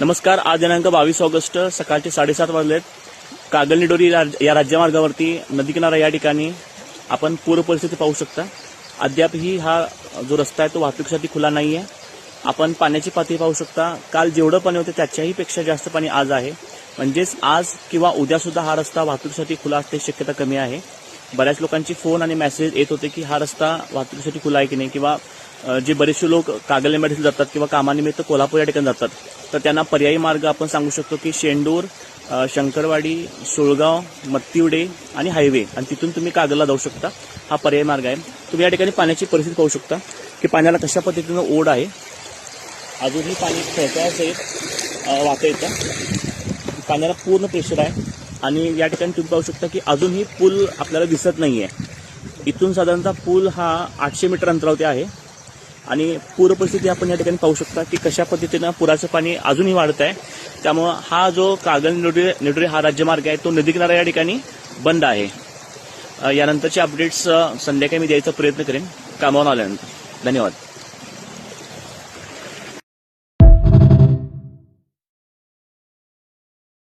नमस्कार. आज दिनांक 22 ऑगस्ट सकाळचे 7:30 वाजलेत. कागल निडोरी या राज्यमार्गावरती नदीकिनारा या ठिकाणी आपण पूर परिस्थिती पाहू शकता. अद्यापही हा जो रस्ता आहे तो वाहतुकीसाठी खुला नाही आहे. आपण पाण्याची पातळी पाहू शकता. काल जेवढं पाणी होतं त्याच्याही पेक्षा जास्त पाणी आज आहे. म्हणजेच आज किंवा उद्या सुद्धा हा रस्ता वाहतुकीसाठी खुला असण्याची शक्यता कमी आहे. बऱ्याच लोकांची फोन आणि मेसेज येत होते की हा रस्ता वाहतुकीसाठी खुला आहे की नाही, किंवा जे बरेचसे लोक कागल निडोरीला जातात किंवा कामानिमित्त कोल्हापूर या ठिकाणी जातात, तर त्यांना पर्यायी मार्ग आपण सांगू शकतो की शेंडूर, शंकरवाडी, सोळगाव, मत्तिवडे आणि हायवे, आणि तिथून तुम्ही कागलला जाऊ शकता. हा पर्यायी मार्ग आहे. तुम्ही या ठिकाणी पाण्याची परिस्थिती पाहू शकता की पाण्याला कशा पद्धतीनं ओढ आहे. अजूनही पाणी खेळत्या वाहतं येतं. पाण्याला पूर्ण प्रेशर आहे आणि या ठिकाणी तुम्ही पाहू शकता की अजूनही पूल आपल्याला दिसत नाही आहे. इथून साधारणतः पूल हा 800 मीटर अंतरावरती आहे आणि पूर परिस्थिती आपण या ठिकाणी पाहू शकता की कशा पद्धतीनं पुराचं पाणी अजूनही वाढत आहे. त्यामुळं हा जो कागल निडोरी हा राज्यमार्ग आहे तो नदीकिनारा या ठिकाणी बंद आहे. यानंतरचे अपडेट्स संध्याकाळी मी द्यायचा प्रयत्न करेन कामावरून आल्यानंतर. धन्यवाद.